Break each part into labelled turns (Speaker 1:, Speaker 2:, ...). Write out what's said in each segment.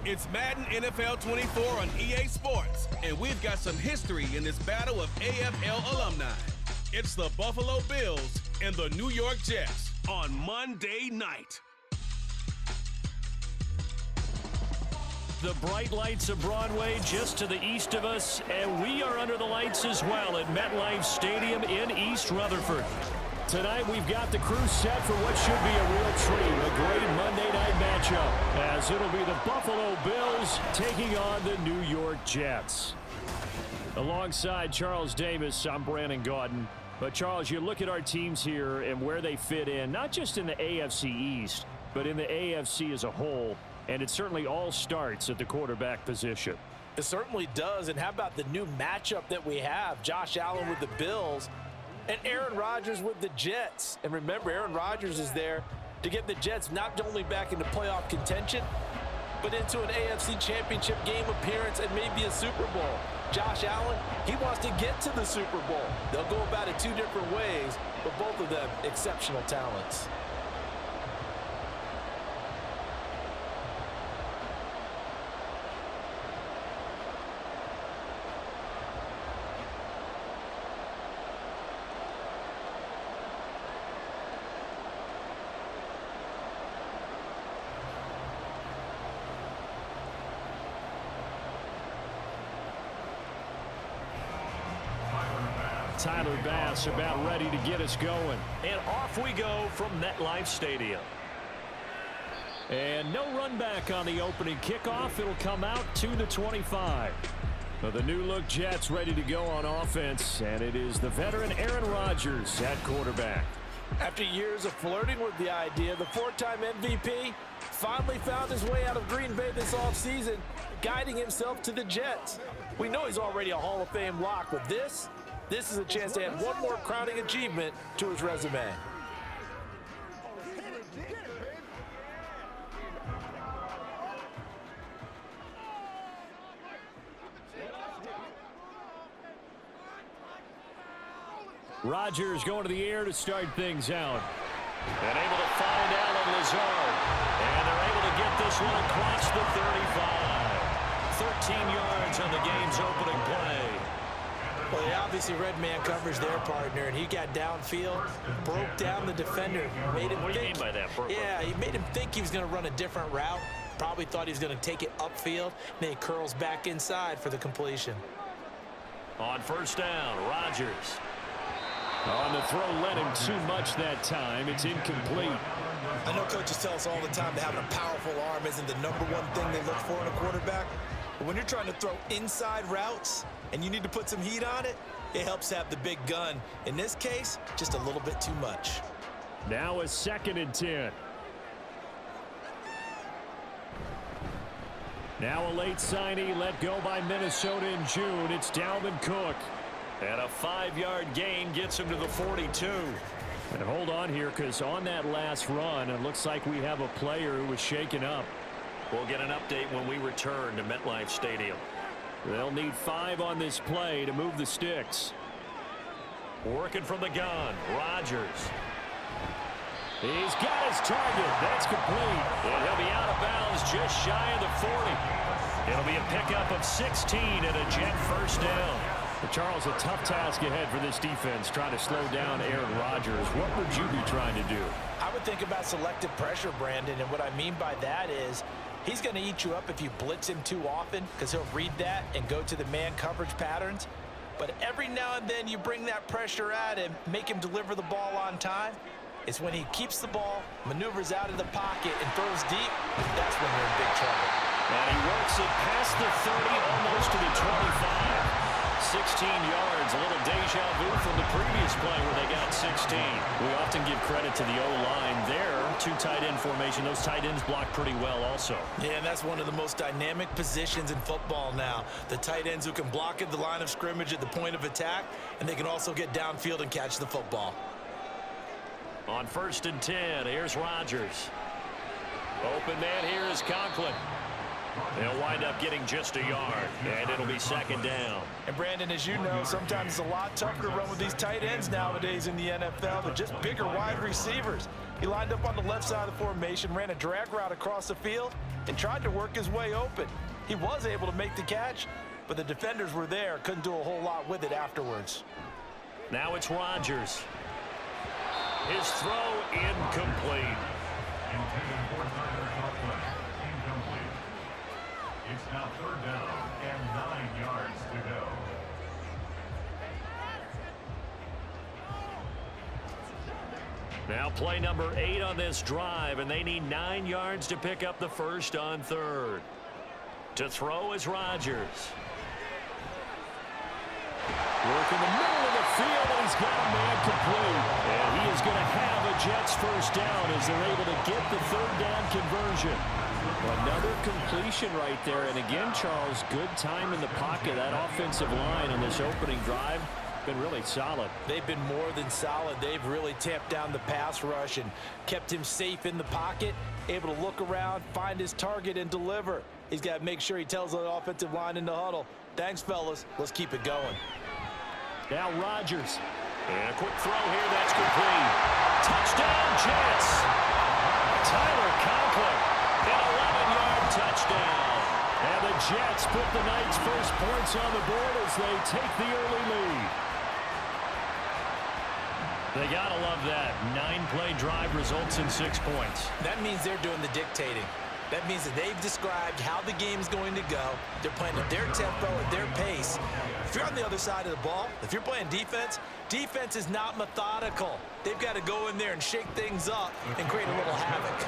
Speaker 1: It's Madden NFL 24 on EA Sports, and we've got some history in this battle of AFL alumni. It's the Buffalo Bills and the New York Jets on Monday night.
Speaker 2: The bright lights of Broadway just to the east of us, and we are under the lights as well at MetLife Stadium in East Rutherford. Tonight we've got the crew set for what should be a real treat, a great Monday night matchup, as it'll be the Buffalo Bills taking on the New York Jets. Alongside Charles Davis, I'm Brandon Gaudin. But Charles, you look at our teams here and where they fit in, not just in the AFC East, but in the AFC as a whole. And it certainly all starts at the quarterback position.
Speaker 3: It certainly does. And how about the new matchup that we have? Josh Allen with the Bills and Aaron Rodgers with the Jets. And remember, Aaron Rodgers is there to get the Jets not only back into playoff contention, but into an AFC Championship game appearance and maybe a Super Bowl. Josh Allen, he wants to get to the Super Bowl. They'll go about it two different ways, but both of them exceptional talents.
Speaker 2: Tyler Bass about ready to get us going. And off we go from MetLife Stadium. And no run back on the opening kickoff. It'll come out to the 25. Well, the new look Jets ready to go on offense. And it is the veteran Aaron Rodgers at quarterback.
Speaker 3: After years of flirting with the idea, the four-time MVP finally found his way out of Green Bay this offseason, guiding himself to the Jets. We know he's already a Hall of Fame lock, but this is a chance to add one more crowning achievement to his resume.
Speaker 2: Rodgers going to the air to start things out. And able to find Allen Lazard. And they're able to get this one across the 35. 13 yards on the game's opening play.
Speaker 3: Well, they obviously read man coverage their partner, and he got downfield, broke down the defender. Made him
Speaker 2: what do you mean by that?
Speaker 3: Yeah, he made him think he was going to run a different route. Probably thought he was going to take it upfield. And then he curls back inside for the completion.
Speaker 2: On first down, Rodgers. On the throw, led him too much that time. It's incomplete.
Speaker 4: I know coaches tell us all the time that having a powerful arm isn't the number one thing they look for in a quarterback. But when you're trying to throw inside routes and you need to put some heat on it, it helps have the big gun. In this case, just a little bit too much.
Speaker 2: Now a 2nd and 10. Now a late signee let go by Minnesota in June. It's Dalvin Cook. And a 5-yard gain gets him to the 42. And hold on here, because on that last run, it looks like we have a player who was shaken up. We'll get an update when we return to MetLife Stadium. They'll need 5 on this play to move the sticks. Working from the gun, Rodgers. He's got his target. That's complete. And he'll be out of bounds just shy of the 40. It'll be a pickup of 16 and a Jet first down. But Charles, a tough task ahead for this defense, trying to slow down Aaron Rodgers. What would you be trying to do?
Speaker 3: I would think about selective pressure, Brandon, and what I mean by that is he's going to eat you up if you blitz him too often, because he'll read that and go to the man coverage patterns. But every now and then you bring that pressure at him, make him deliver the ball on time. It's when he keeps the ball, maneuvers out of the pocket, and throws deep, that's when you're in big trouble.
Speaker 2: And he works it past the 30, almost to the 25. 16 yards, a little deja vu from the previous play where they got 16. We often give credit to the O-line there. 2 tight end formation. Those tight ends block pretty well also.
Speaker 3: Yeah, and that's one of the most dynamic positions in football now. The tight ends who can block at the line of scrimmage at the point of attack, and they can also get downfield and catch the football.
Speaker 2: On 1st and 10, here's Rodgers. Open man here is Conklin. They'll wind up getting just a yard, and it'll be 2nd down.
Speaker 3: And Brandon, as you know, sometimes it's a lot tougher to run with these tight ends nowadays in the NFL. They're just bigger wide receivers.
Speaker 4: He lined up on the left side of the formation, ran a drag route across the field, and tried to work his way open. He was able to make the catch, but the defenders were there, couldn't do a whole lot with it afterwards.
Speaker 2: Now it's Rodgers. His throw incomplete.
Speaker 5: It's now 3rd down and 9 yards to go.
Speaker 2: Now play number 8 on this drive, and they need 9 yards to pick up the first on 3rd. To throw is Rodgers. Work in the middle of the field, and he's got a man complete. And he is going to have a Jets first down as they're able to get the 3rd down conversion. Another completion right there. And again, Charles, good time in the pocket. That offensive line on this opening drive been really solid.
Speaker 3: They've been more than solid. They've really tamped down the pass rush and kept him safe in the pocket, able to look around, find his target, and deliver. He's got to make sure he tells the offensive line in the huddle, thanks, fellas. Let's keep it going.
Speaker 2: Now Rodgers. And a quick throw here. That's complete. Touchdown, Jets. Tyler Conklin. An 11-yard touchdown. And the Jets put the night's first points on the board as they take the early lead. They got to love that. 9-play drive results in 6 points.
Speaker 3: That means they're doing the dictating. That means that they've described how the game's going to go. They're playing at their tempo, at their pace. If you're on the other side of the ball, if you're playing defense, defense is not methodical. They've got to go in there and shake things up and create a little havoc.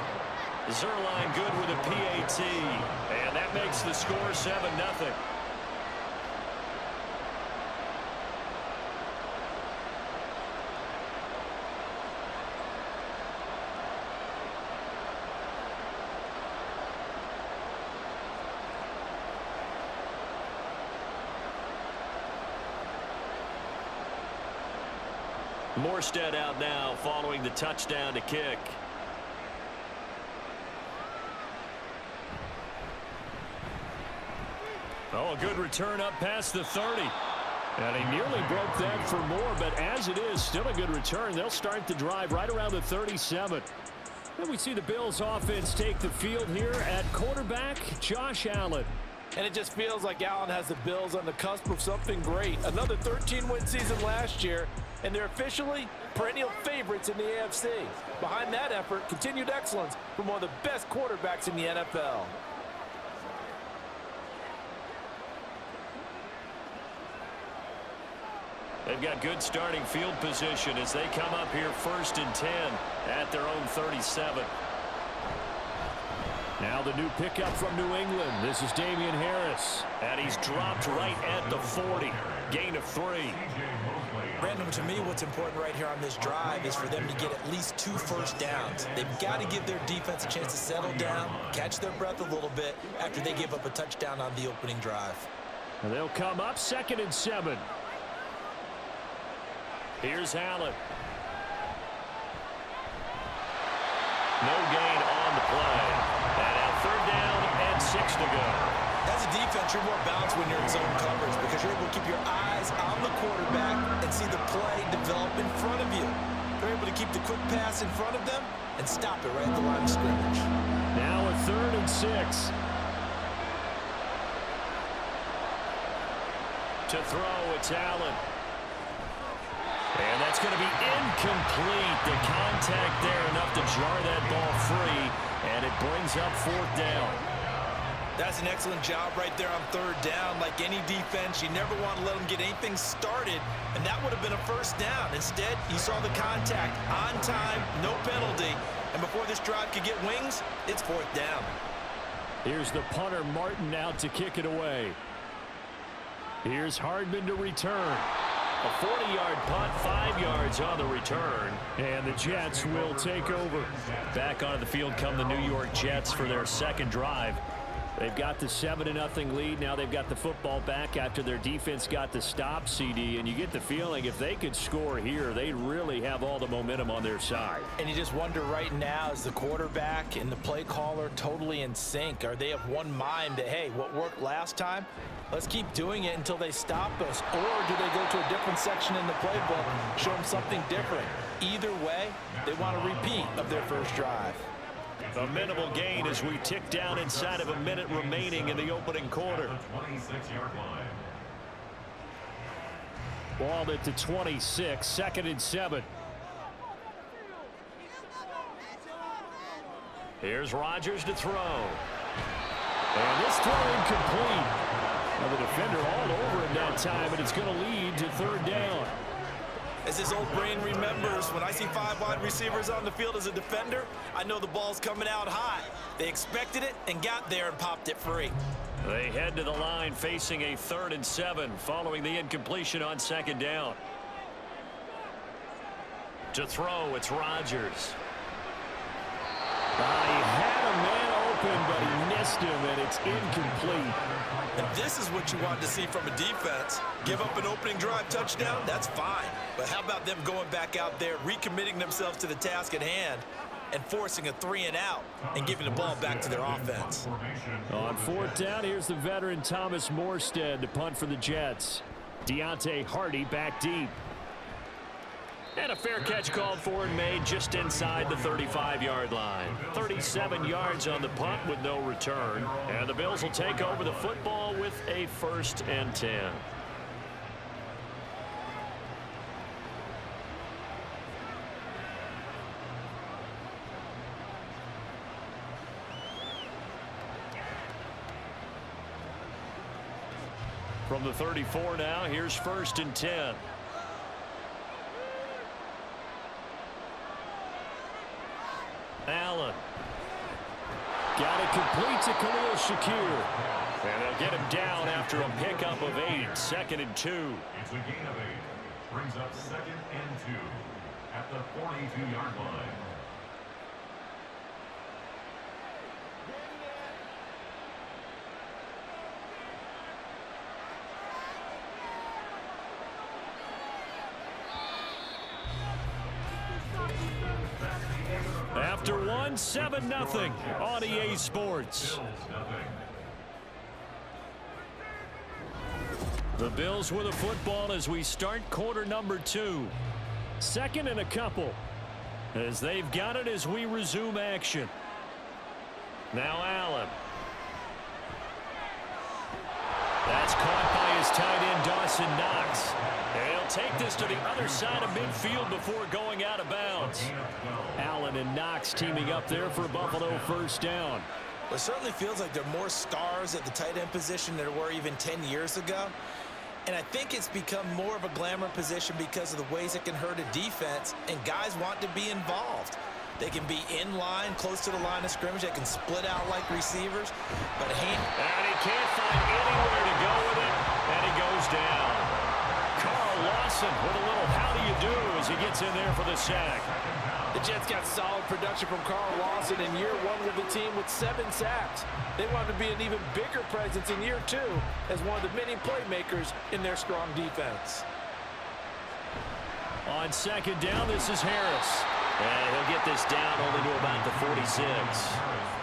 Speaker 2: Zerline good with a PAT. And that makes the score 7-0. Morstead out now following the touchdown to kick. Oh, a good return up past the 30. And he nearly broke that for more, but as it is, still a good return. They'll start the drive right around the 37. And we see the Bills offense take the field here at quarterback, Josh Allen.
Speaker 3: And it just feels like Allen has the Bills on the cusp of something great. Another 13-win season last year, and they're officially perennial favorites in the AFC. Behind that effort, continued excellence from one of the best quarterbacks in the NFL.
Speaker 2: They've got good starting field position as they come up here 1st and 10 at their own 37. Now the new pickup from New England. This is Damian Harris. And he's dropped right at the 40. Gain of 3.
Speaker 4: Brandon, to me, what's important right here on this drive is for them to get at least 2 first downs. They've got to give their defense a chance to settle down, catch their breath a little bit after they give up a touchdown on the opening drive.
Speaker 2: And they'll come up 2nd and 7. Here's Allen. No gain on the play. And now 3rd down and 6 to go.
Speaker 4: As a defense, you're more balanced when you're in zone coverage because you're able to keep your eyes on the quarterback and see the play develop in front of you. They're able to keep the quick pass in front of them and stop it right at the line of scrimmage.
Speaker 2: Now a 3rd and 6. To throw, it's Allen. And that's going to be incomplete. The contact there enough to jar that ball free, and it brings up 4th down.
Speaker 4: That's an excellent job right there on 3rd down. Like any defense, you never want to let them get anything started, and that would have been a first down. Instead, you saw the contact on time, no penalty, and before this drive could get wings, it's 4th down.
Speaker 2: Here's the punter, Martin, out to kick it away. Here's Hardman to return. A 40-yard punt, 5 yards on the return. And the Jets will take over. Back onto the field come the New York Jets for their 2nd drive. They've got the 7-0 lead. Now they've got the football back after their defense got the stop, CD. And you get the feeling if they could score here, they really have all the momentum on their side.
Speaker 3: And you just wonder right now, is the quarterback and the play caller totally in sync? Are they of one mind that, hey, what worked last time? Let's keep doing it until they stop us. Or do they go to a different section in the playbook, show them something different? Either way, They want a repeat of their first drive.
Speaker 2: A minimal gain as we tick down inside of a minute remaining in the opening quarter.
Speaker 5: 26-yard line.
Speaker 2: Ball at the 26, 2nd and 7. Here's Rodgers to throw. And this throw incomplete. Now the defender all over him that time, and it's going to lead to 3rd down.
Speaker 4: As his old brain remembers, when I see 5 wide receivers on the field as a defender, I know the ball's coming out high. They expected it and got there and popped it free.
Speaker 2: They head to the line facing a 3rd and 7 following the incompletion on 2nd down. To throw, it's Rodgers. He had a man open, but he missed him, and it's incomplete.
Speaker 4: And this is what you want to see from a defense. Give up an opening drive touchdown, that's fine. But how about them going back out there, recommitting themselves to the task at hand, and forcing a 3-and-out and giving the ball back to their offense.
Speaker 2: On 4th down, here's the veteran Thomas Morstead to punt for the Jets. Deontay Hardy back deep. And a fair catch called for and made just inside the 35-yard line. 37 yards on the punt with no return. And the Bills will take over the football with a 1st and 10. From the 34 now, here's 1st and 10. Allen. Got it complete to Khalil Shakir. And they'll get him down after a pickup of 8. 2nd and 2.
Speaker 5: It's a gain of 8. Brings up 2nd and 2 at the 42-yard line.
Speaker 2: After one, 7-0 on EA Sports. The Bills with a football as we start quarter number 2. 2nd and a couple as they've got it as we resume action. Now Allen. That's caught by his tight end Dawson Knox. And he'll take this to the other side of midfield before going out of bounds. Allen and Knox teaming up there for Buffalo 1st down.
Speaker 4: Well, it certainly feels like there are more stars at the tight end position than there were even 10 years ago. And I think it's become more of a glamour position because of the ways it can hurt a defense, and guys want to be involved. They can be in line, close to the line of scrimmage. They can split out like receivers. But
Speaker 2: and he can't find anywhere to go with it, and he goes down. Carl Lawson with a little how do you do as he gets in there for the sack.
Speaker 3: The Jets got solid production from Carl Lawson in year 1 with the team with 7 sacks. They want to be an even bigger presence in year 2 as one of the many playmakers in their strong defense.
Speaker 2: On 2nd down, this is Harris. And he'll get this down only to about the 46.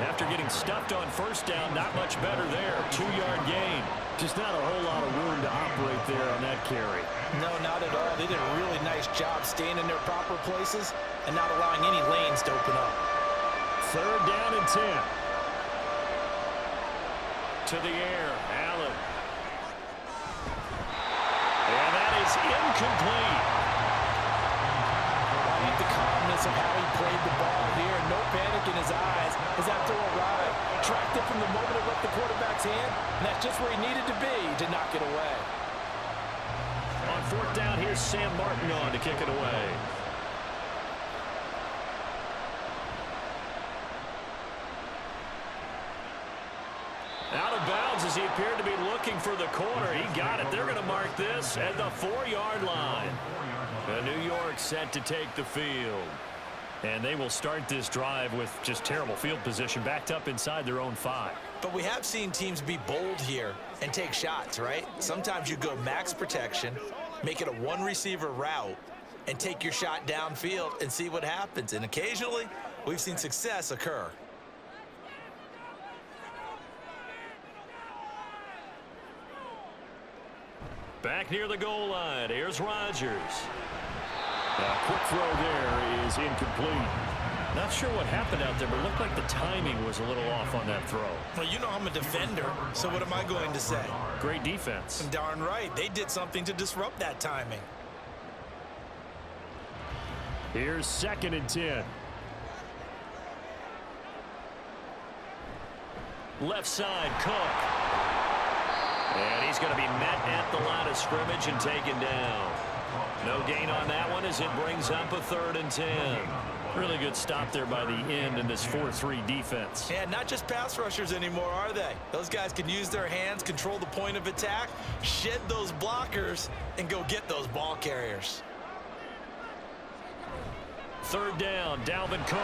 Speaker 2: After getting stuffed on 1st down, not much better there. 2-yard gain. Just not a whole lot of room to operate there on that carry.
Speaker 4: No, not at all. They did a really nice job staying in their proper places and not allowing any lanes to open up.
Speaker 2: 3rd down and 10. To the air, Allen. And that is incomplete.
Speaker 3: I like the calmness of how he played the ball here. No panic in his eyes as that throw arrived. Tracked it from the moment it left the quarterback's hand, and that's just where he needed to be to knock it away.
Speaker 2: On 4th down, here's Sam Martin on to kick it away. Out of bounds as he appeared to be looking for the corner. He got it. They're going to mark this at the 4-yard line. And New York set to take the field. And they will start this drive with just terrible field position, backed up inside their own 5.
Speaker 4: But we have seen teams be bold here and take shots, right? Sometimes you go max protection, make it a 1-receiver route, and take your shot downfield and see what happens. And occasionally, we've seen success occur.
Speaker 2: Back near the goal line, here's Rodgers. Quick throw there is incomplete. Not sure what happened out there, but it looked like the timing was a little off on that throw.
Speaker 4: Well, you know I'm a defender, so what am I going to say?
Speaker 2: Great defense.
Speaker 4: Darn right. They did something to disrupt that timing.
Speaker 2: Here's 2nd and 10. Left side, Cook. And he's going to be met at the line of scrimmage and taken down. No gain on that one as it brings up a 3rd and 10. Really good stop there by the end in this 4-3 defense.
Speaker 4: Yeah, not just pass rushers anymore, are they? Those guys can use their hands, control the point of attack, shed those blockers, and go get those ball carriers.
Speaker 2: 3rd down, Dalvin Cook.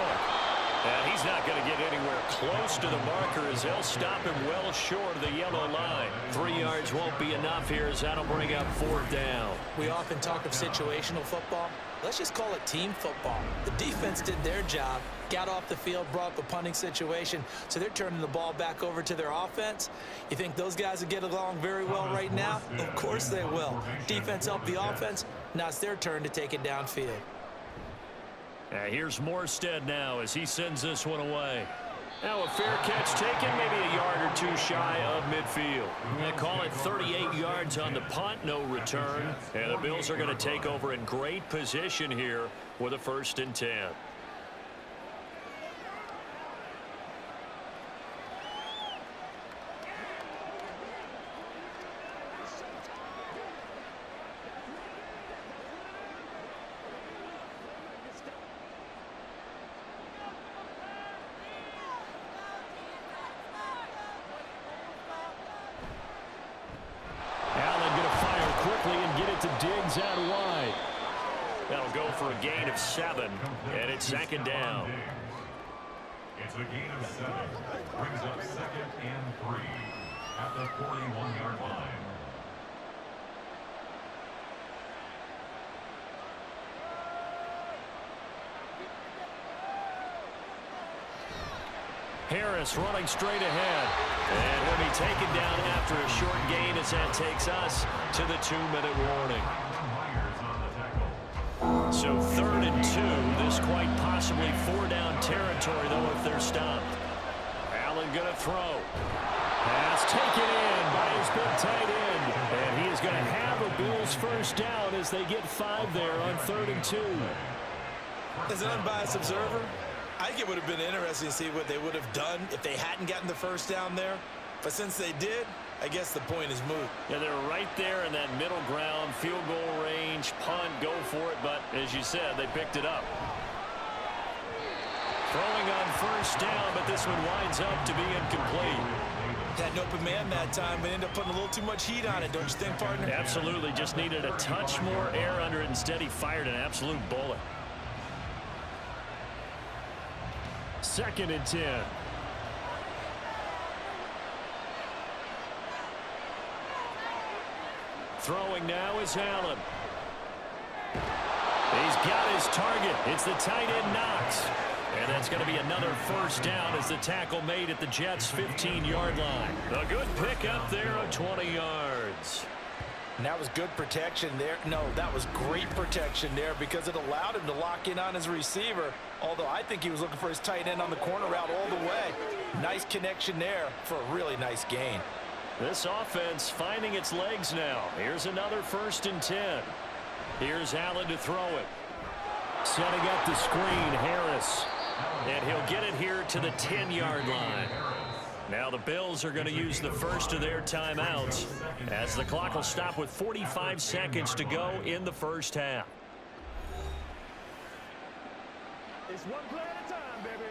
Speaker 2: And he's not going to get anywhere close to the marker as they'll stop him well short of the yellow line. 3 yards won't be enough here as that'll bring up 4th down.
Speaker 3: We often talk of situational football. Let's just call it team football. The defense did their job, got off the field, brought up a punting situation, so they're turning the ball back over to their offense. You think those guys will get along very well right now? Of course they will. Defense helped the offense. Now it's their turn to take it downfield.
Speaker 2: Here's Morstead now as he sends this one away. Now a fair catch taken, maybe a yard or two shy of midfield. They call it 38 yards on the punt, no return. And the Bills are going to take over in great position here with a 1st and 10. Diggs out wide. That'll go for a gain of 7, and it's 2nd down.
Speaker 5: It's a gain of 7. Brings up 2nd and 3 at the 41-yard line.
Speaker 2: Harris running straight ahead. And he'll be taken down after a short gain as that takes us to the 2-minute warning. So 3rd and 2. This quite possibly 4-down territory, though, if they're stopped. Allen going to throw. Pass taken in by his big tight end. And he is going to have a Bills 1st down as they get 5 there on 3rd and 2.
Speaker 4: As an unbiased observer, I think it would have been interesting to see what they would have done if they hadn't gotten the 1st down there. But since they did, I guess the point is moot.
Speaker 2: Yeah, they're right there in that middle ground, field goal range, punt, go for it. But as you said, they picked it up. Throwing on 1st down, but this one winds up to be incomplete.
Speaker 4: Had an open man that time, but ended up putting a little too much heat on it, don't you think, partner?
Speaker 2: Absolutely. Just needed a touch more air under it. Instead, he fired an absolute bullet. 2nd and 10. Throwing now is Allen. He's got his target. It's the tight end Knox. And that's going to be another 1st down as the tackle made at the Jets' 15-yard line. A good pickup there of 20 yards.
Speaker 3: And that was good protection there. No, that was great protection there because it allowed him to lock in on his receiver. Although I think he was looking for his tight end on the corner route all the way. Nice connection there for a really nice gain.
Speaker 2: This offense finding its legs now. Here's another 1st and 10. Here's Allen to throw it. Setting up the screen, Harris. And he'll get it here to the 10-yard line. Now the Bills are going to use the first of their timeouts as the clock will stop with 45 seconds to go in the 1st half.
Speaker 6: It's one play at a time, baby.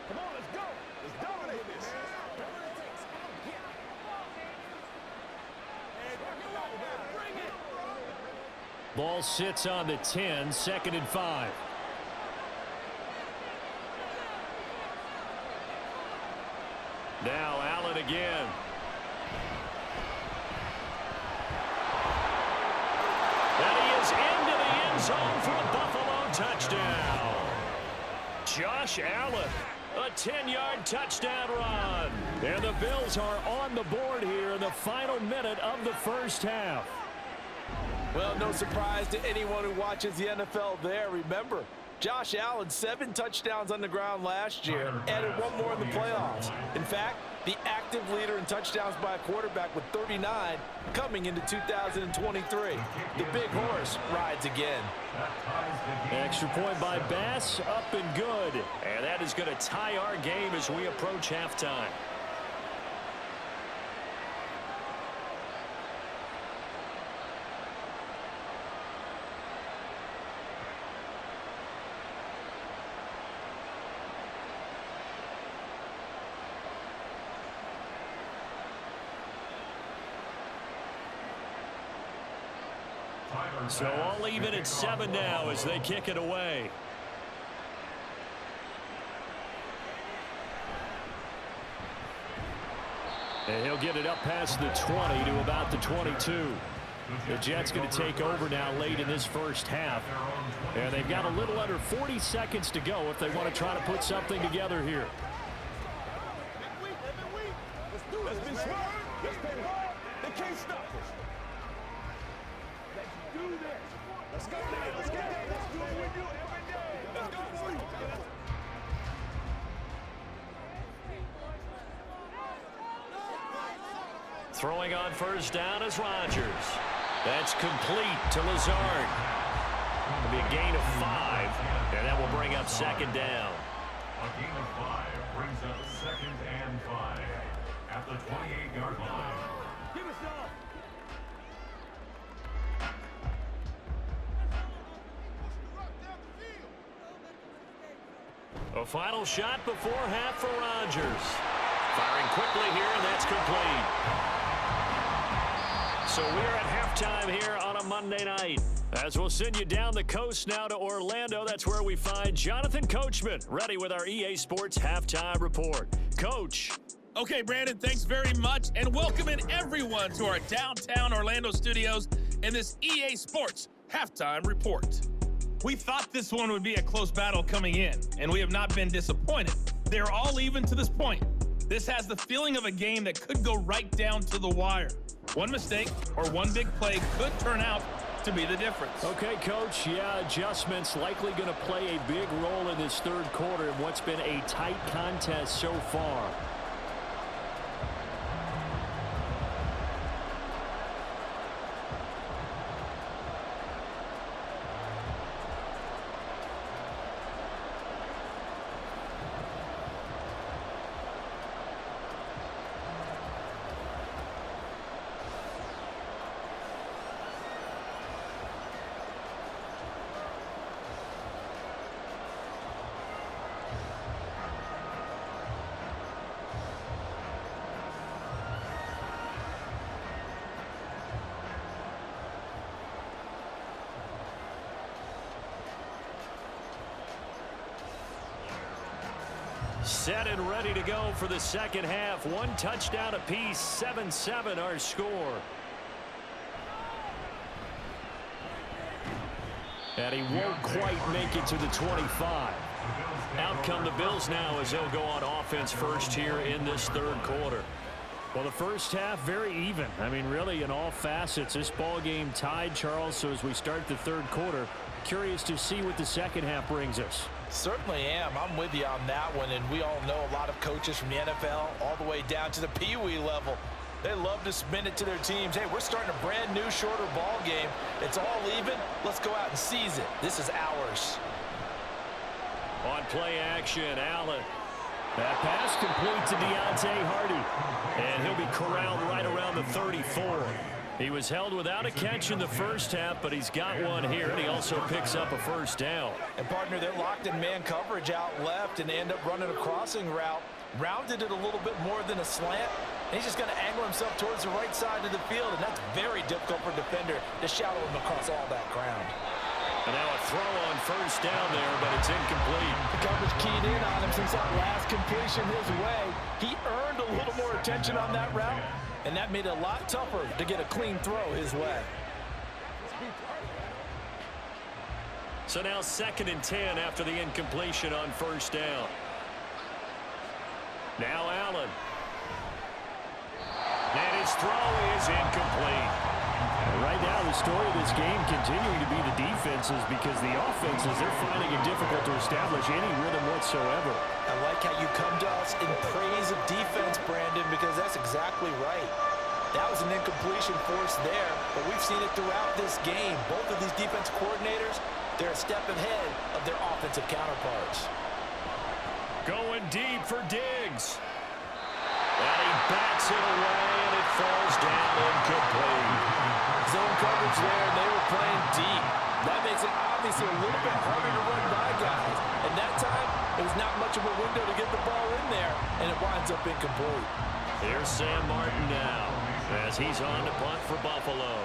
Speaker 6: Come on, let's go. Let's dominate this.
Speaker 2: Ball sits on the 10, 2nd and 5. Now Allen again. And he is into the end zone for a Buffalo touchdown. Josh Allen, a 10-yard touchdown run. And the Bills are on the board here in the final minute of the 1st half.
Speaker 3: Well, no surprise to anyone who watches the NFL there. Remember, Josh Allen, 7 touchdowns on the ground last year, added 1 more in the playoffs. In fact, the active leader in touchdowns by a quarterback with 39 coming into 2023. The big horse rides again.
Speaker 2: Extra point by Bass, up and good. And that is going to tie our game as we approach halftime. So all even at 7 now as they kick it away. And he'll get it up past the 20 to about the 22. The Jets going to take over now late in this first half. And they've got a little under 40 seconds to go if they want to try to put something together here.
Speaker 6: Let's be smart. Let's play hard. They can't stop us. Let's do this. Let's go now. Let's get there. Let's do what we do every day. Let's go.
Speaker 2: Throwing on first down is Rodgers. That's complete to Lazard. It'll be a gain of 5, and that will bring up second down.
Speaker 5: A gain of 5 brings up 2nd and 5 at the 28-yard line.
Speaker 6: Give us all.
Speaker 2: A final shot before half for Rodgers. Firing quickly here, and that's complete. So we're at halftime here on a Monday night. As we'll send you down the coast now to Orlando, that's where we find Jonathan Coachman, ready with our EA Sports Halftime Report. Coach.
Speaker 7: Okay, Brandon, thanks very much, and welcoming everyone to our downtown Orlando studios in this EA Sports Halftime Report. We thought this one would be a close battle coming in, and we have not been disappointed. They're all even to this point. This has the feeling of a game that could go right down to the wire. One mistake or one big play could turn out to be the difference.
Speaker 2: Okay, Coach, yeah, adjustments likely going to play a big role in this third quarter in what's been a tight contest so far. Set and ready to go for the second half. 1 touchdown apiece, 7-7 our score. And he won't quite make it to the 25. Out come the Bills now as they'll go on offense first here in this third quarter. Well, the first half, very even. I mean, really, in all facets, this ball game tied, Charles. So as we start the third quarter, curious to see what the second half brings us.
Speaker 3: Certainly am. I'm with you on that one, and we all know a lot of coaches from the NFL all the way down to the Pee-wee level. They love to spin it to their teams. Hey, we're starting a brand new, shorter ball game. It's all even. Let's go out and seize it. This is ours.
Speaker 2: On play action, Allen. That pass complete to Deontay Hardy. And he'll be corralled right around the 34. He was held without a catch in the first half, but he's got one here, and he also picks up a first down.
Speaker 3: And, partner, they're locked in man coverage out left, and they end up running a crossing route. Rounded it a little bit more than a slant. And he's just going to angle himself towards the right side of the field, and that's very difficult for a defender to shadow him across all that ground.
Speaker 2: And now a throw on first down there, but it's incomplete.
Speaker 3: The coverage keyed in on him since that last completion his way. He earned a little more attention on that route, and that made it a lot tougher to get a clean throw his way.
Speaker 2: So now 2nd and 10 after the incompletion on first down. Now Allen. And his throw is incomplete. Right now, the story of this game continuing to be the defenses, because the offenses, they're finding it difficult to establish any rhythm whatsoever.
Speaker 3: I like how you come to us in praise of defense, Brandon, because that's exactly right. That was an incompletion force there, but we've seen it throughout this game. Both of these defense coordinators, they're a step ahead of their offensive counterparts.
Speaker 2: Going deep for Diggs. And he bats it away, and it falls down incomplete.
Speaker 3: Zone coverage there, and they were playing deep. That makes it obviously a little bit harder to run by guys. And that time, it was not much of a window to get the ball in there, and it winds up incomplete.
Speaker 2: Here's Sam Martin now, as he's on to punt for Buffalo.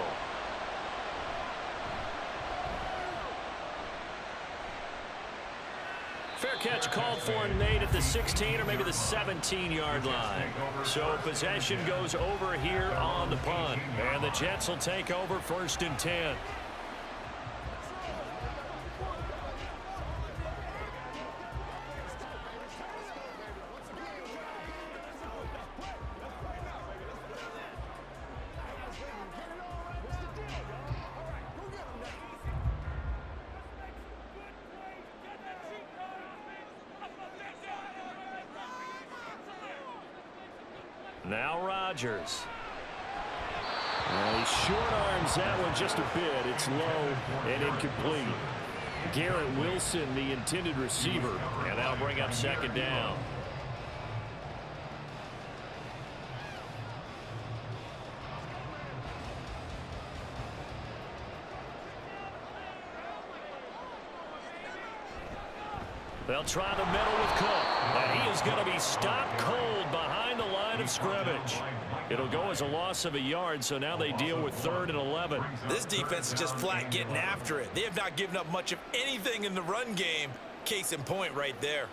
Speaker 2: Fair catch called for Nate at the 16 or maybe the 17-yard line. So possession goes over here on the punt. And the Jets will take over 1st and 10. Now Rodgers. Well, he short arms that one just a bit. It's low and incomplete. Garrett Wilson, the intended receiver, and that'll bring up 2nd down. They'll try the middle with Cook, and he is going to be stopped cold behind the line of scrimmage. It'll go as a loss of a yard, so now they deal with 3rd and 11.
Speaker 4: This defense is just flat getting after it. They have not given up much of anything in the run game. Case in point right there.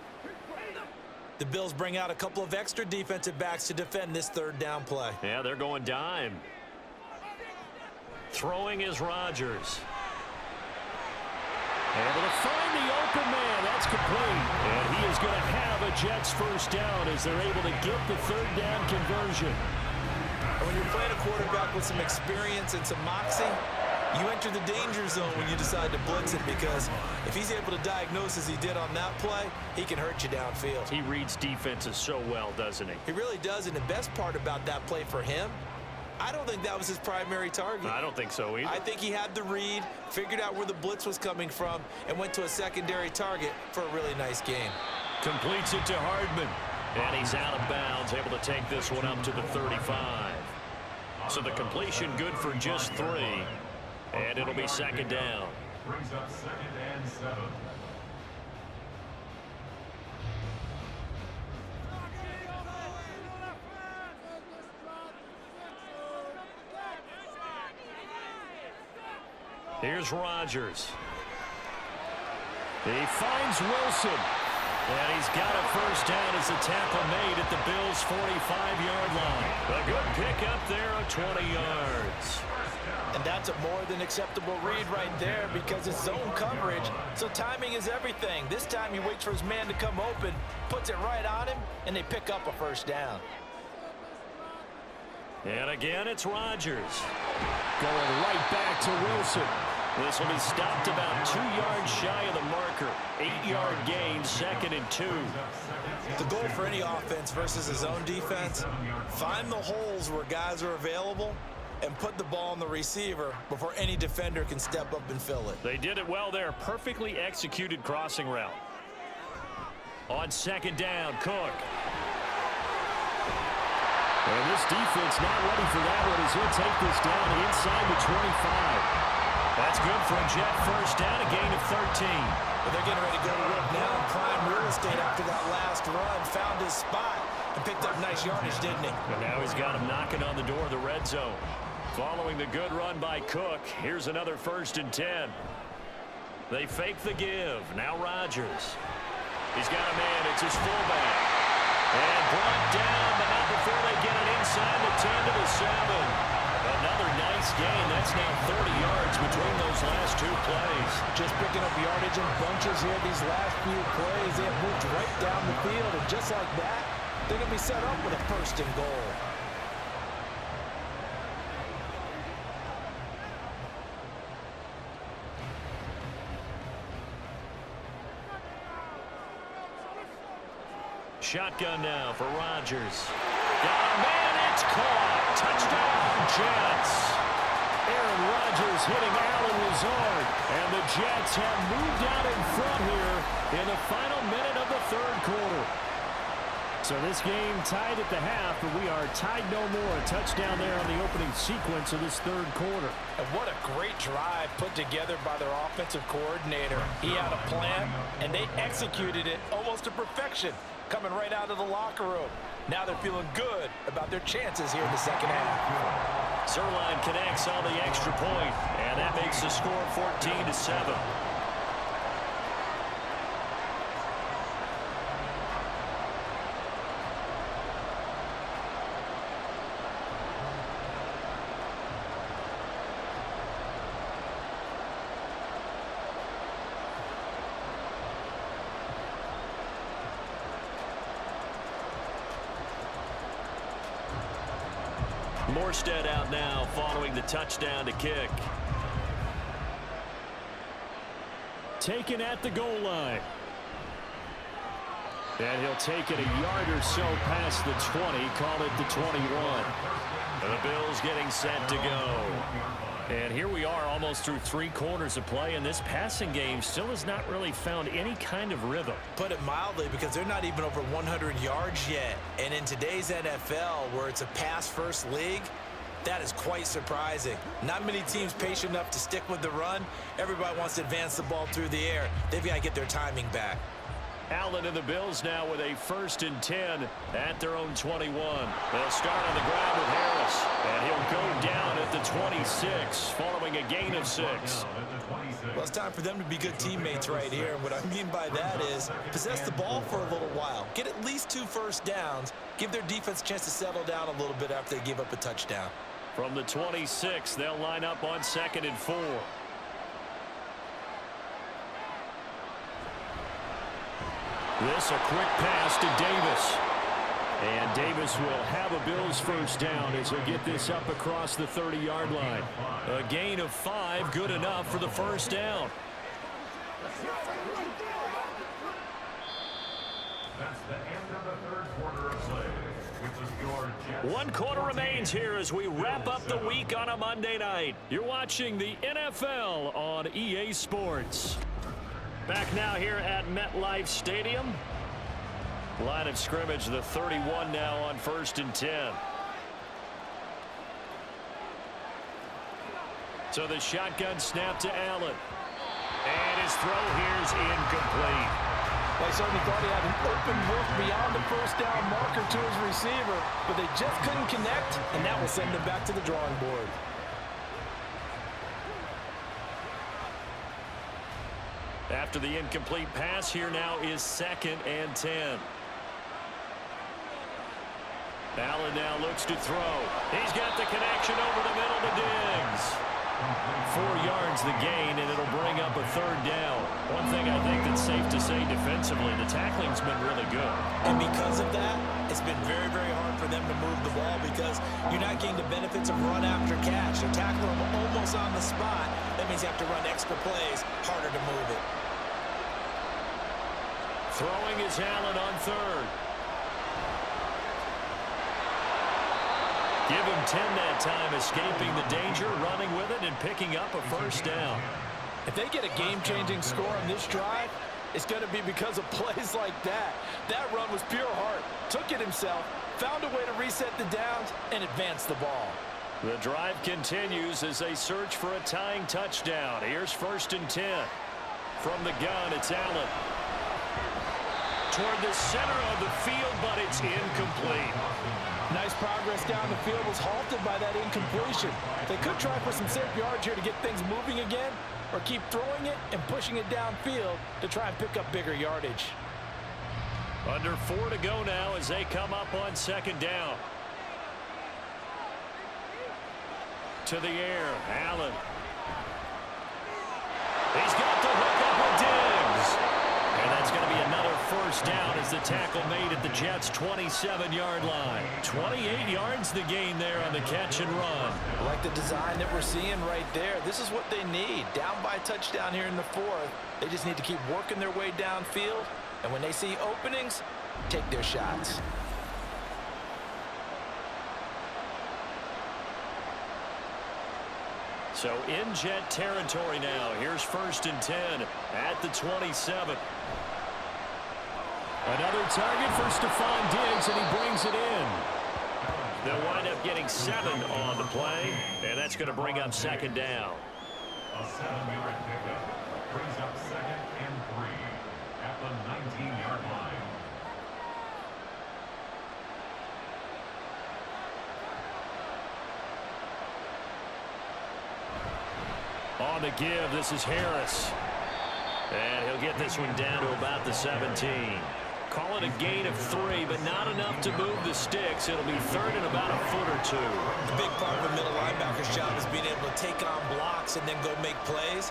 Speaker 4: The Bills bring out a couple of extra defensive backs to defend this 3rd down play.
Speaker 2: Yeah, they're going dime. Throwing is Rodgers. Able to find the open man. That's complete. And he is going to have a Jets 1st down as they're able to get the 3rd down conversion.
Speaker 4: When you're playing a quarterback with some experience and some moxie, you enter the danger zone when you decide to blitz it, because if he's able to diagnose as he did on that play, he can hurt you downfield.
Speaker 2: He reads defenses so well, doesn't he?
Speaker 4: He really does, and the best part about that play for him, I don't think that was his primary target.
Speaker 2: I don't think so either.
Speaker 4: I think he had the read, figured out where the blitz was coming from, and went to a secondary target for a really nice game.
Speaker 2: Completes it to Hardman. And he's out of bounds, able to take this one up to the 35. So the completion good for just 3. And it'll be 2nd down.
Speaker 5: Brings up 2nd and 7.
Speaker 2: Here's Rodgers. He finds Wilson. And he's got a 1st down as the tackle made at the Bills' 45-yard line. A good pickup there of 20 yards.
Speaker 3: And that's a more than acceptable read right there, because it's zone coverage, so timing is everything. This time he waits for his man to come open, puts it right on him, and they pick up a 1st down.
Speaker 2: And again, it's Rodgers. Going right back to Wilson. This will be stopped about 2 yards shy of the marker. 8-yard gain, 2nd and 2.
Speaker 4: The goal for any offense versus his own defense, find the holes where guys are available and put the ball on the receiver before any defender can step up and fill it.
Speaker 2: They did it well there. Perfectly executed crossing route. On 2nd down, Cook. And this defense not ready for that one as he'll take this down inside the 25. That's good for a Jet 1st down, a gain of 13.
Speaker 4: But they're getting ready to go to work now in prime real estate after that last run. Found his spot and picked up nice yardage, didn't he?
Speaker 2: And now he's got him knocking on the door of the red zone. Following the good run by Cook, here's another 1st and 10. They fake the give. Now Rodgers. He's got a man. It's his fullback. And brought down, but not before they get it inside the 10 to the 7. Another nice gain. That's now 30 yards between those last 2 plays.
Speaker 3: Just picking up yardage in bunches here these last few plays. They have moved right down the field, and just like that, they're going to be set up with a 1st and goal.
Speaker 2: Shotgun now for Rodgers. Got a man, it's caught. Touchdown, Jets. Aaron Rodgers hitting Allen Lazard. And the Jets have moved out in front here in the final minute of the third quarter. So this game tied at the half, but we are tied no more. A touchdown there on the opening sequence of this third quarter.
Speaker 3: And what a great drive put together by their offensive coordinator. He had a plan, and they executed it almost to perfection, coming right out of the locker room. Now they're feeling good about their chances here in the second half.
Speaker 2: Zerline connects on the extra point, and that makes the score 14-7. Morstead out now following the touchdown to kick. Taken at the goal line. And he'll take it a yard or so past the 20, call it the 21. And the Bills getting set to go. And here we are almost through 3 quarters of play, and this passing game still has not really found any kind of rhythm.
Speaker 4: Put it mildly, because they're not even over 100 yards yet. And in today's NFL, where it's a pass-first league, that is quite surprising. Not many teams patient enough to stick with the run. Everybody wants to advance the ball through the air. They've got to get their timing back.
Speaker 2: Allen and the Bills now with a 1st and 10 at their own 21. They'll start on the ground with Harris, and he'll go down at the 26 following a gain of 6.
Speaker 4: Well, it's time for them to be good teammates right here. And what I mean by that is possess the ball for a little while. Get at least 2 first downs. Give their defense a chance to settle down a little bit after they give up a touchdown.
Speaker 2: From the 26, they'll line up on 2nd and 4. This a quick pass to Davis. And Davis will have a Bills first down as he'll get this up across the 30-yard line. A gain of 5, good enough for the first down.
Speaker 5: That's the end of the third quarter of play. With the score, Jets
Speaker 2: 1 quarter remains here as we wrap up the week on a Monday night. You're watching the NFL on EA Sports. Back now here at MetLife Stadium. Line of scrimmage, the 31 now on 1st and 10. So the shotgun snap to Allen. And his throw here's incomplete.
Speaker 3: Well, he certainly thought he had an open look beyond the first down marker to his receiver, but they just couldn't connect, and that will send them back to the drawing board.
Speaker 2: After the incomplete pass, here now is 2nd and 10. Allen now looks to throw. He's got the connection over the middle to Diggs. 4 yards the gain, and it'll bring up a 3rd down. One thing I think that's safe to say defensively, the tackling's been really good.
Speaker 4: And because of that, it's been very, very hard for them to move the ball because you're not getting the benefits of run after catch. They're tackling them almost on the spot. That means you have to run extra plays, harder to move it.
Speaker 2: Throwing is Allen on 3rd. Give him 10 that time, escaping the danger, running with it, and picking up a first down.
Speaker 3: If they get a game-changing score on this drive, it's going to be because of plays like that. That run was pure heart. Took it himself, found a way to reset the downs, and advance the ball.
Speaker 2: The drive continues as they search for a tying touchdown. Here's 1st and 10. From the gun, it's Allen. Toward the center of the field, but it's incomplete.
Speaker 3: Nice progress down the field was halted by that incompletion. They could try for some safe yards here to get things moving again, or keep throwing it and pushing it downfield to try and pick up bigger yardage.
Speaker 2: Under 4 to go now as they come up on 2nd down. To the air, Allen. He's got the hook up with Diggs. And that's going to be another first down as the tackle made at the Jets' 27-yard line. 28 yards the gain there on the catch and run.
Speaker 3: I like the design that we're seeing right there. This is what they need. Down by a touchdown here in the 4th. They just need to keep working their way downfield. And when they see openings, take their shots.
Speaker 2: So in Jet territory now. Here's 1st and 10 at the 27. Another target for Stephon Diggs, and he brings it in. They'll wind up getting 7 on the play, and that's going to bring up 2nd down.
Speaker 5: A 7-yard pickup brings up 2nd and 3 at the 19-yard line.
Speaker 2: On the give, this is Harris. And he'll get this one down to about the 17. Call it a gain of 3, but not enough to move the sticks. It'll be 3rd and about a foot or 2.
Speaker 4: The big part of a middle linebacker's job is being able to take on blocks and then go make plays.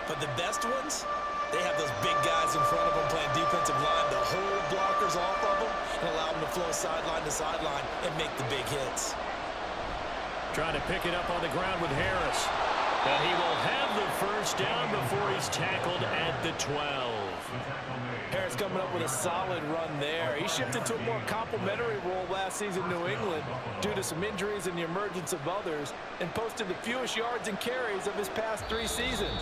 Speaker 4: But the best ones, they have those big guys in front of them playing defensive line to hold blockers off of them and allow them to flow sideline to sideline and make the big hits.
Speaker 2: Trying to pick it up on the ground with Harris. And he will have the 1st down before he's tackled at the 12.
Speaker 3: Harris coming up with a solid run there. He shifted to a more complimentary role last season in New England due to some injuries and the emergence of others, and posted the fewest yards and carries of his past 3 seasons.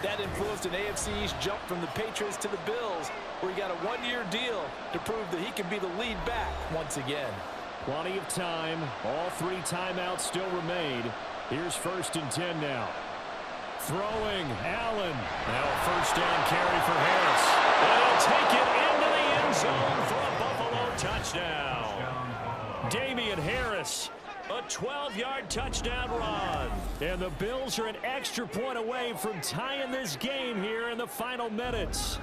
Speaker 3: That influenced an AFC East jump from the Patriots to the Bills, where he got a 1-year deal to prove that he can be the lead back once again.
Speaker 2: Plenty of time. All 3 timeouts still remain. Here's 1st and 10 now. Throwing, Allen. Now a 1st down carry for Harris. And he'll take it into the end zone for a Buffalo touchdown. Damian Harris, a 12-yard touchdown run. And the Bills are an extra point away from tying this game here in the final minutes.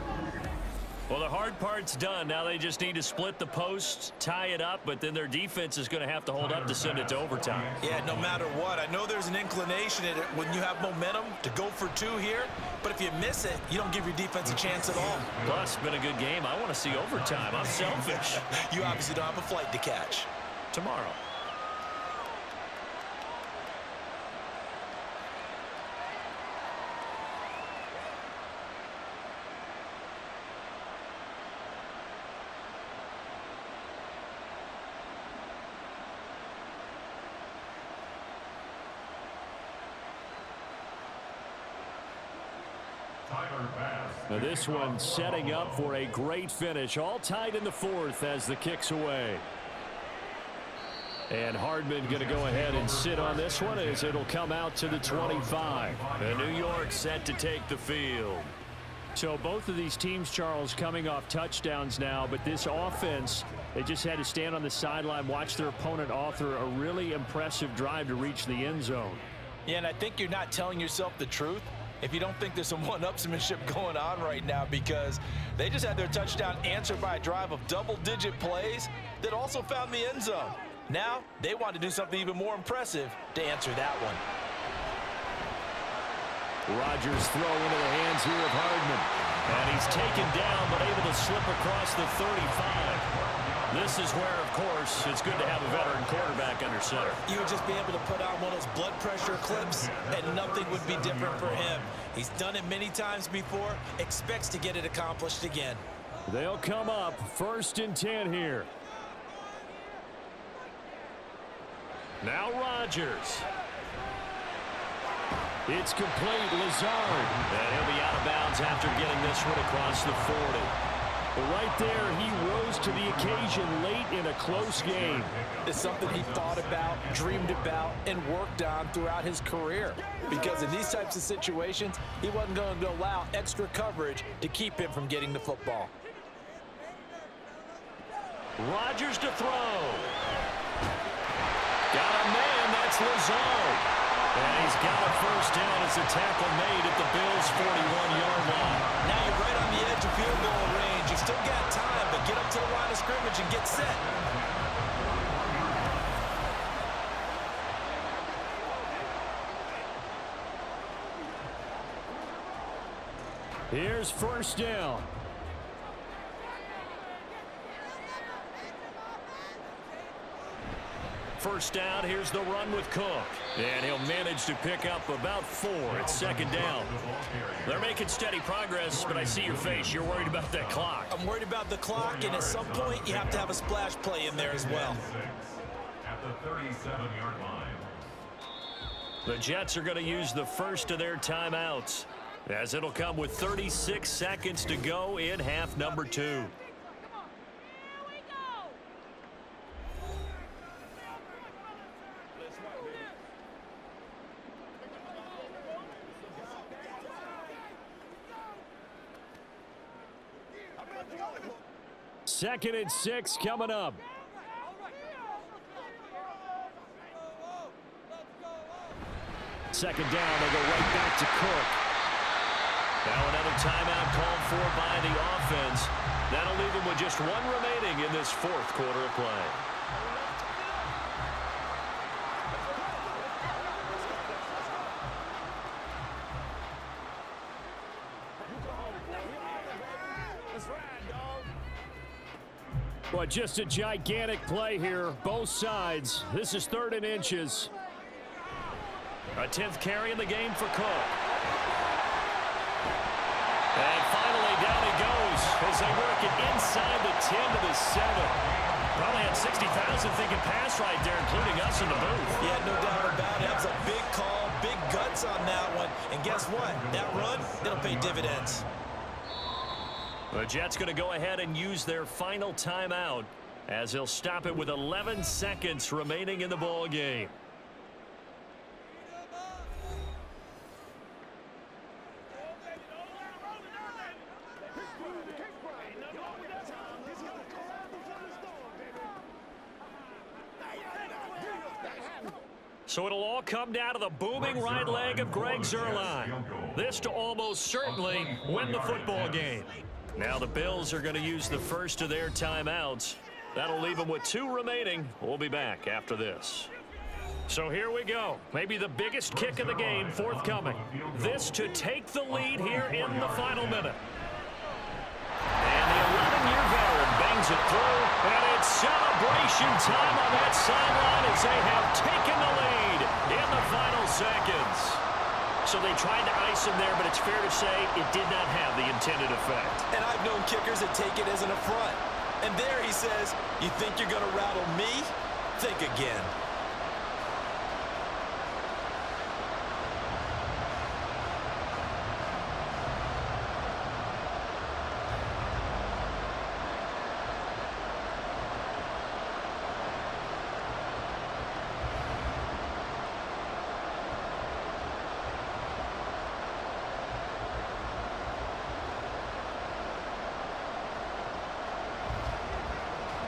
Speaker 2: Well, the hard part's done. Now they just need to split the posts, tie it up, but then their defense is going to have to hold up to send it to overtime.
Speaker 4: Yeah, no matter what. I know there's an inclination in it when you have momentum to go for 2 here, but if you miss it, you don't give your defense a chance at all.
Speaker 2: Plus, it's been a good game. I want to see overtime. I'm selfish.
Speaker 4: You obviously don't have a flight to catch.
Speaker 2: Tomorrow. Now this one setting up for a great finish. All tied in the 4th as the kick's away. And Hardman going to go ahead and sit on this one as it'll come out to the 25. And New York set to take the field. So both of these teams, Charles, coming off touchdowns now, but this offense, they just had to stand on the sideline, watch their opponent author a really impressive drive to reach the end zone.
Speaker 3: Yeah, and I think you're not telling yourself the truth if you don't think there's some one-upsmanship going on right now, because they just had their touchdown answered by a drive of double-digit plays that also found the end zone. Now, they want to do something even more impressive to answer that one.
Speaker 2: Rodgers throw into the hands here of Hardman. And he's taken down, but able to slip across the 35. This is where, of course, it's good to have a veteran quarterback under center.
Speaker 4: You would just be able to put on one of those blood pressure clips, and nothing would be different for him. He's done it many times before, expects to get it accomplished again.
Speaker 2: They'll come up 1st and 10 here. Now Rodgers. It's complete. Lazard. And he'll be out of bounds after getting this one across the 40. But right there, he rose to the occasion late in a close game.
Speaker 3: It's something he thought about, dreamed about, and worked on throughout his career. Because in these types of situations, he wasn't going to allow extra coverage to keep him from getting the football.
Speaker 2: Rodgers to throw. Got a man, that's Lazard. And he's got a 1st down as a tackle made at the Bills' 41-yard line.
Speaker 4: Now you're right on the edge of field goal range. You still got time, but get up to the line of scrimmage and get set.
Speaker 2: Here's 1st down. first down. Here's the run with Cook. And he'll manage to pick up about 4 at second down. They're making steady progress, but I see your face. You're worried about that clock.
Speaker 4: I'm worried about the clock, and at some point, you have to have a splash play in there as well.
Speaker 5: At the 37-yard line.
Speaker 2: The Jets are going to use the first of their timeouts, as it'll come with 36 seconds to go in half number 2. Second and 6 coming up. Second down, they go right back to Cook. Now another timeout called for by the offense. That'll leave them with just 1 remaining in this 4th quarter of play. Well, just a gigantic play here, both sides. This is 3rd and inches. A 10th carry in the game for Cook. And finally down he goes as they work it inside the 10 to the 7. Probably had 60,000 thinking pass right there, including us in the booth.
Speaker 4: Yeah, no doubt about it. That was a big call, big guts on that one. And guess what? That run, it'll pay dividends.
Speaker 2: The Jets going to go ahead and use their final timeout as they'll stop it with 11 seconds remaining in the ball game. So it'll all come down to the booming right leg of Greg Zuerlein. This to almost certainly win the football game. Now the Bills are going to use the first of their timeouts. That'll leave them with 2 remaining. We'll be back after this. So here we go. Maybe the biggest kick of the game forthcoming. This to take the lead here in the final minute. And the 11-year veteran bangs it through. And it's celebration time on that sideline as they have taken the lead in the final seconds. So they tried to ice him there, but it's fair to say it did not have the intended effect.
Speaker 4: And I've known kickers that take it as an affront. And there he says, you think you're going to rattle me? Think again.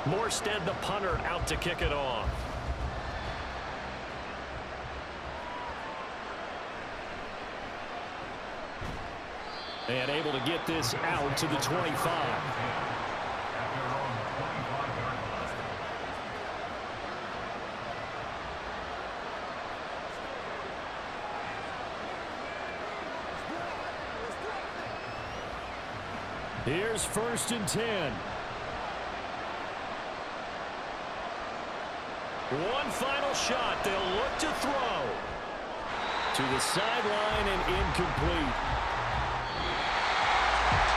Speaker 2: Morstead, the punter, out to kick it off. And able to get this out to the 25. Here's 1st and 10. One final shot. They'll look to throw. To the sideline and incomplete.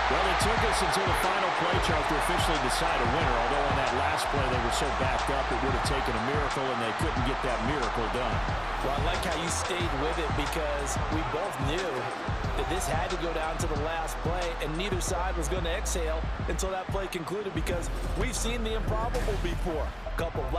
Speaker 2: Well, it took us until the final play chart to officially decide a winner, although on that last play they were so backed up it would have taken a miracle, and they couldn't get that miracle done.
Speaker 3: Well, I like how you stayed with it because we both knew that this had to go down to the last play, and neither side was going to exhale until that play concluded because we've seen the improbable before. A couple of